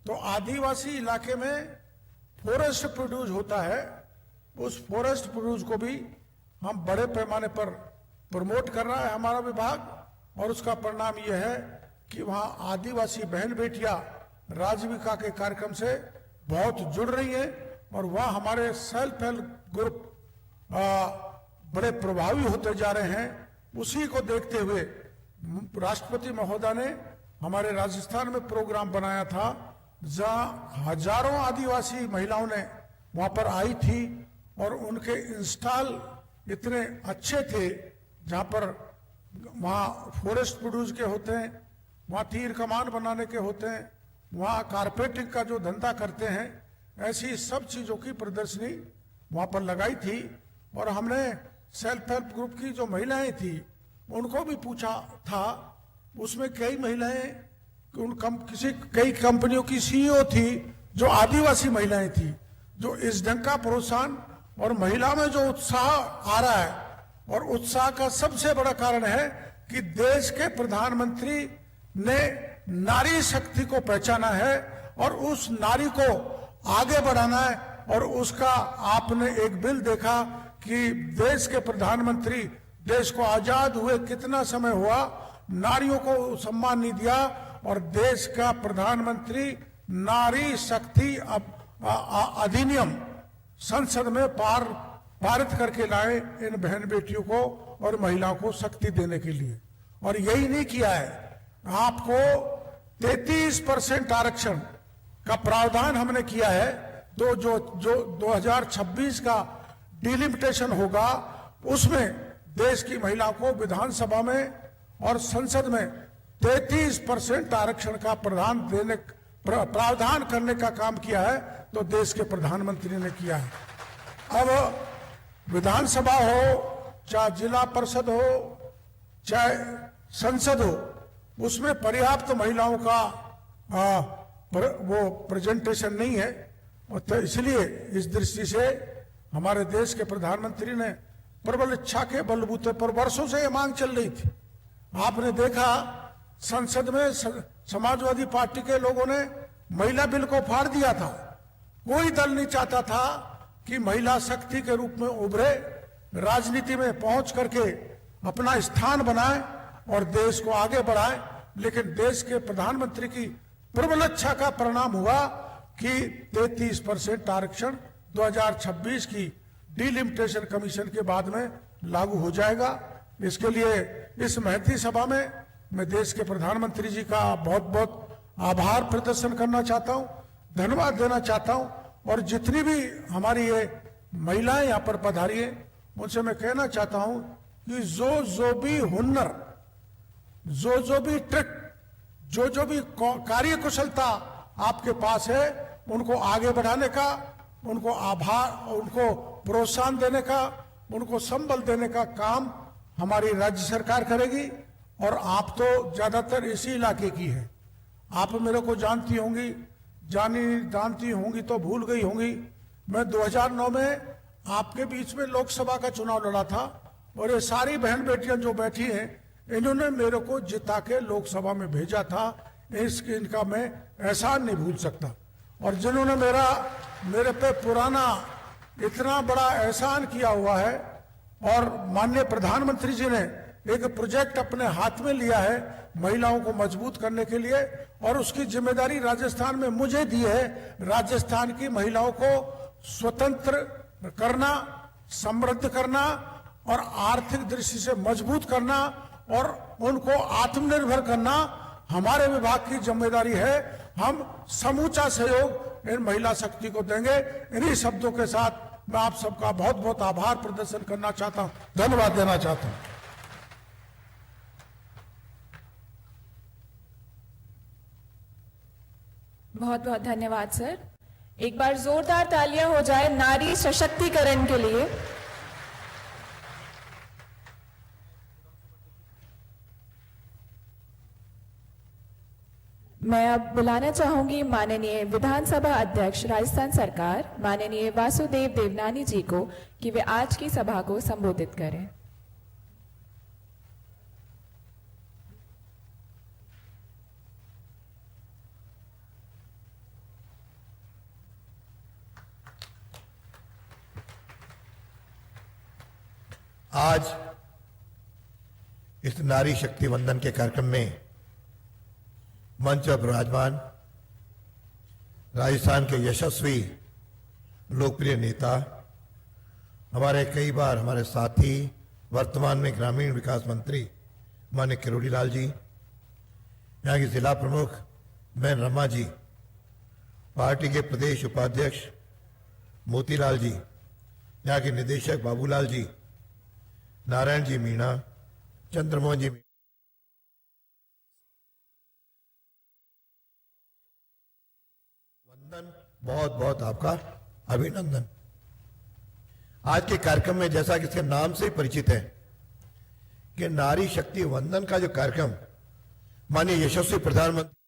तो आदिवासी इलाके में फॉरेस्ट प्रोड्यूस होता है, उस फॉरेस्ट प्रोड्यूस को भी हम बड़े पैमाने पर प्रमोट कर रहा है हमारा विभाग, और उसका परिणाम यह है कि वहां आदिवासी बहन बेटियां राजविका के कार्यक्रम से बहुत जुड़ रही हैं, और वह हमारे सेल्फ हेल्प ग्रुप बड़े प्रभावी होते जा रहे हैं। उसी को देखते हुए राष्ट्रपति महोदय ने हमारे राजस्थान में प्रोग्राम बनाया था, जहां हजारों आदिवासी महिलाओं ने वहां पर आई थी, और उनके इंस्टॉल इतने अच्छे थे, जहां पर वहां फॉरेस्ट प्रोड्यूस के होते हैं, वहां तीर कमान बनाने के होते हैं, वहां कारपेटिंग का जो धंधा करते हैं, ऐसी सब चीजों की प्रदर्शनी वहां पर लगाई थी। और हमने सेल्फ हेल्प ग्रुप की जो महिलाएं थी उनको भी पूछा था, उसमें कई महिलाएं कई कंपनियों की सीईओ थी जो आदिवासी महिलाएं थी, जो इस ढंग का प्रोत्साहन और महिला में जो उत्साह आ रहा है, और उत्साह का सबसे बड़ा कारण है कि देश के प्रधानमंत्री ने नारी शक्ति को पहचाना है और उस नारी को आगे बढ़ाना है। और उसका आपने एक बिल देखा कि देश के प्रधानमंत्री, देश को आजाद हुए कितना समय हुआ, नारियों को सम्मान नहीं दिया, और देश का प्रधानमंत्री नारी शक्ति अधिनियम संसद में पारित करके लाए इन बहन बेटियों को और महिलाओं को शक्ति देने के लिए। और यही नहीं किया है, आपको 33% आरक्षण का प्रावधान हमने किया है। तो जो 2026 का डिलिमिटेशन होगा, उसमें देश की महिलाओं को विधानसभा में और संसद में 33% आरक्षण का प्रावधान करने का काम किया है, तो देश के प्रधानमंत्री ने किया है। अब विधानसभा हो, चाहे जिला परिषद हो, चाहे संसद हो, उसमें पर्याप्त महिलाओं का वो प्रेजेंटेशन नहीं है। और तो इसलिए इस दृष्टि से हमारे देश के प्रधानमंत्री ने प्रबल इच्छा के बलबूते पर वर्षों से ये मांग चल रही थी। आपने देखा संसद में समाजवादी पार्टी के लोगों ने महिला बिल को फाड़ दिया था। कोई दल नहीं चाहता था कि महिला शक्ति के रूप में उभरे, राजनीति में पहुंच करके अपना स्थान बनाए और देश को आगे बढ़ाए। लेकिन देश के प्रधानमंत्री की प्रबल इच्छा का परिणाम हुआ कि 33% आरक्षण 2026 की डिलिमिटेशन कमीशन के बाद में लागू हो जाएगा। इसके लिए इस महती सभा में मैं देश के प्रधानमंत्री जी का बहुत बहुत आभार प्रदर्शन करना चाहता हूं, धन्यवाद देना चाहता हूं। और जितनी भी हमारी ये महिलाएं यहाँ पर पधारी हैं, उनसे मैं कहना चाहता हूं कि जो भी हुनर, जो भी ट्रिक, जो भी कार्य कुशलता आपके पास है, उनको आगे बढ़ाने का, उनको उनको प्रोत्साहन देने का, उनको संबल देने का काम हमारी राज्य सरकार करेगी। और आप तो ज्यादातर इसी इलाके की है, आप मेरे को जानती होंगी तो भूल गई होंगी। मैं 2009 में आपके बीच में लोकसभा का चुनाव लड़ा था, और ये सारी बहन बेटियां जो बैठी हैं, इन्होंने मेरे को जिता के लोकसभा में भेजा था। इनका मैं एहसान नहीं भूल सकता। और जिन्होंने मेरे पे पुराना इतना बड़ा एहसान किया हुआ है, और माननीय प्रधानमंत्री जी ने एक प्रोजेक्ट अपने हाथ में लिया है महिलाओं को मजबूत करने के लिए, और उसकी जिम्मेदारी राजस्थान में मुझे दी है। राजस्थान की महिलाओं को स्वतंत्र करना, समृद्ध करना और आर्थिक दृष्टि से मजबूत करना और उनको आत्मनिर्भर करना हमारे विभाग की जिम्मेदारी है। हम समूचा सहयोग इन महिला शक्ति को देंगे। इन्हीं शब्दों के साथ मैं आप सबका बहुत बहुत आभार प्रदर्शन करना चाहता हूं, धन्यवाद देना चाहता हूं। बहुत बहुत धन्यवाद सर। एक बार जोरदार तालियां हो जाए नारी सशक्तिकरण के लिए। मैं अब बुलाना चाहूंगी माननीय विधानसभा अध्यक्ष राजस्थान सरकार माननीय वासुदेव देवनानी जी को कि वे आज की सभा को संबोधित करें। आज इस नारी शक्ति वंदन के कार्यक्रम में मंच पर विराजमान राजस्थान के यशस्वी लोकप्रिय नेता, हमारे कई बार हमारे साथी, वर्तमान में ग्रामीण विकास मंत्री माननीय किरोड़ी लाल जी, यहाँ की जिला प्रमुख बहन रमा जी, पार्टी के प्रदेश उपाध्यक्ष मोतीलाल जी, यहाँ के निदेशक बाबूलाल जी, नारायण जी मीणा, चंद्रमोहन जी मीणा, वंदन, बहुत बहुत आपका अभिनंदन। आज के कार्यक्रम में जैसा कि इसके नाम से ही परिचित है कि नारी शक्ति वंदन का जो कार्यक्रम माननीय यशस्वी प्रधानमंत्री